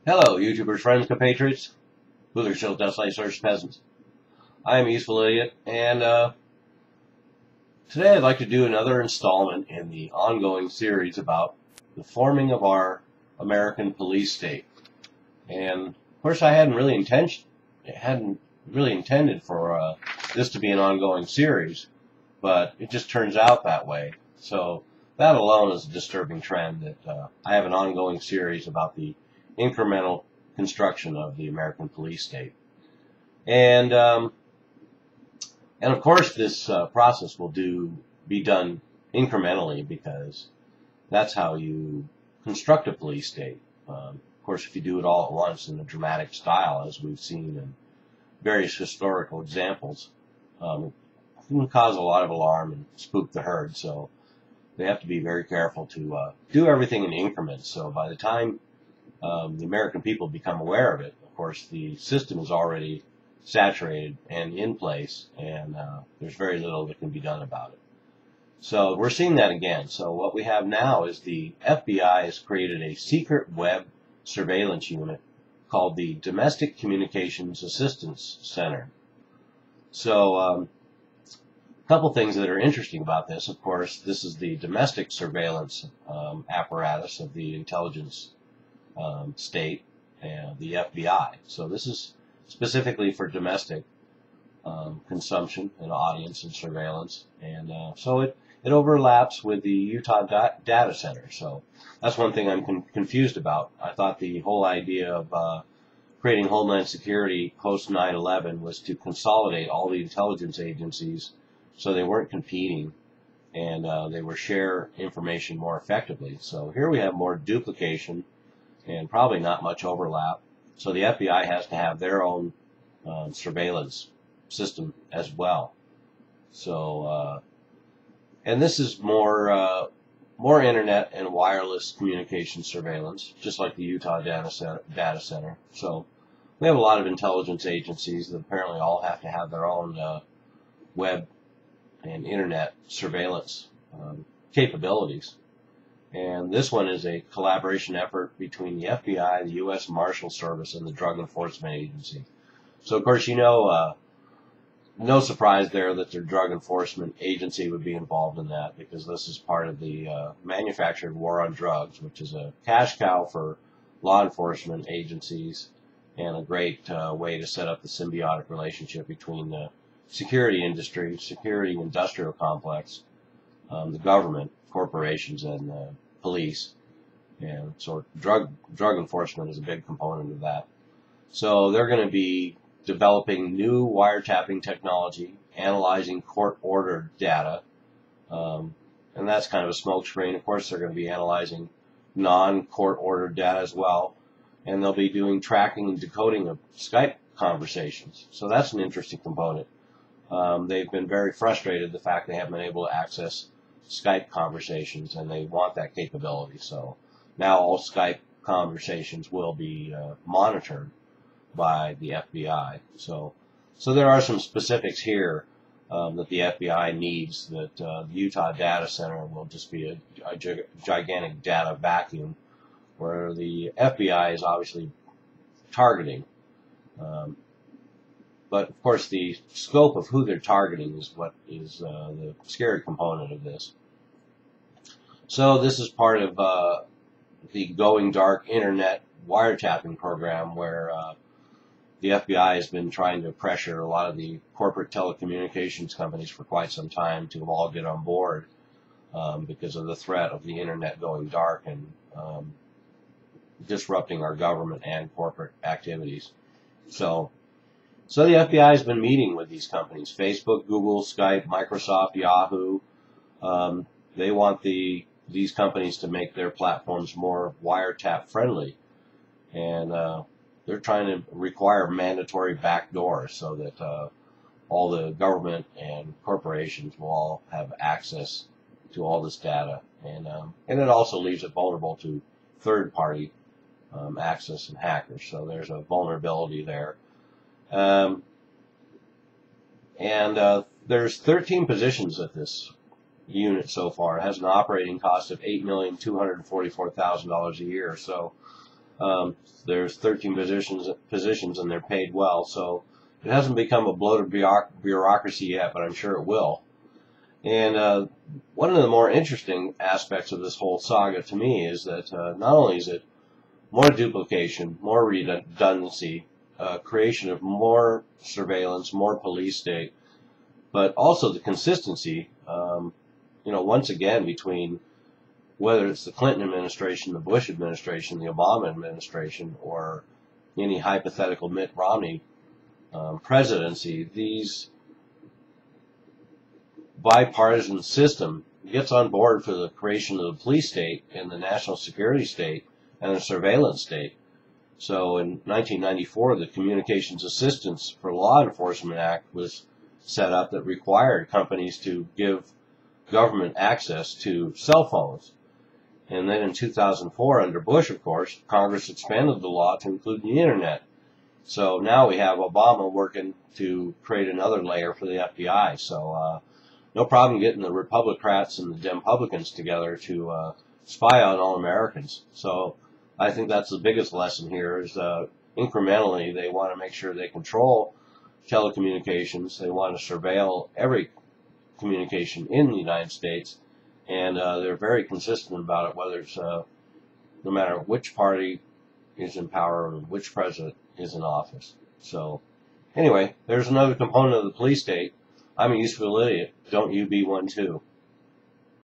Hello, YouTubers, friends, compatriots, Booters, Shills, Dustlight, Search Peasants. I am Useful Idiot, and today I'd like to do another installment in the ongoing series about the forming of our American police state. And of course, I hadn't really intended for this to be an ongoing series, but it just turns out that way. So that alone is a disturbing trend that I have an ongoing series about the incremental construction of the American police state. And of course, this process will be done incrementally because that's how you construct a police state. Of course, if you do it all at once in a dramatic style, as we've seen in various historical examples, it can cause a lot of alarm and spook the herd. So they have to be very careful to do everything in increments. So by the time the American people become aware of it, of course, the system is already saturated and in place, and there's very little that can be done about it. So we're seeing that again. So what we have now is the FBI has created a secret web surveillance unit called the Domestic Communications Assistance Center. So a couple things that are interesting about this. Of course, this is the domestic surveillance apparatus of the intelligence state and the FBI. So this is specifically for domestic consumption and audience and surveillance, and so it overlaps with the Utah Data Center. So that's one thing I'm confused about. I thought the whole idea of creating Homeland Security post 9/11 was to consolidate all the intelligence agencies so they weren't competing and they would share information more effectively. So here we have more duplication and probably not much overlap. So the FBI has to have their own surveillance system as well. So, and this is more internet and wireless communication surveillance, just like the Utah Data Center. So we have a lot of intelligence agencies that apparently all have to have their own web and internet surveillance capabilities. And this one is a collaboration effort between the FBI, the U.S. Marshal Service, and the Drug Enforcement Agency. So, of course, no surprise there that the Drug Enforcement Agency would be involved in that, because this is part of the manufactured war on drugs, which is a cash cow for law enforcement agencies and a great way to set up the symbiotic relationship between the security industry, security industrial complex, the government, corporations, and police. And so drug enforcement is a big component of that. So they're going to be developing new wiretapping technology, analyzing court-ordered data, and that's kind of a smokescreen. Of course, they're going to be analyzing non-court-ordered data as well, and they'll be doing tracking and decoding of Skype conversations. So that's an interesting component. They've been very frustrated the fact they haven't been able to access Skype conversations, and they want that capability. So now all Skype conversations will be monitored by the FBI. So there are some specifics here that the FBI needs, that the Utah Data Center will just be a gigantic data vacuum where the FBI is obviously targeting. But, of course, the scope of who they're targeting is what is the scary component of this. So this is part of the Going Dark Internet wiretapping program, where the FBI has been trying to pressure a lot of the corporate telecommunications companies for quite some time to all get on board because of the threat of the Internet going dark and disrupting our government and corporate activities. So the FBI has been meeting with these companies: Facebook, Google, Skype, Microsoft, Yahoo. They want these companies to make their platforms more wiretap friendly, and they're trying to require mandatory backdoors so that all the government and corporations will all have access to all this data, and it also leaves it vulnerable to third-party access and hackers. So there's a vulnerability there. There's 13 positions at this unit so far. It has an operating cost of $8,244,000 a year. So There's 13 positions and they're paid well. So it hasn't become a bloated bureaucracy yet, but I'm sure it will. And one of the more interesting aspects of this whole saga to me is that not only is it more duplication, more redundancy, creation of more surveillance, more police state, but also the consistency, once again, between whether it's the Clinton administration, the Bush administration, the Obama administration, or any hypothetical Mitt Romney presidency, these bipartisan system gets on board for the creation of the police state and the national security state and the surveillance state. So in 1994, the Communications Assistance for Law Enforcement Act was set up that required companies to give government access to cell phones. And then in 2004, under Bush, of course, Congress expanded the law to include the Internet. So now we have Obama working to create another layer for the FBI. So no problem getting the Republicans and the Dempublicans together to spy on all Americans. So I think that's the biggest lesson here is incrementally they want to make sure they control telecommunications. They want to surveil every communication in the United States. And they're very consistent about it, whether it's no matter which party is in power or which president is in office. So anyway, there's another component of the police state. I'm a useful idiot. Don't you be one too.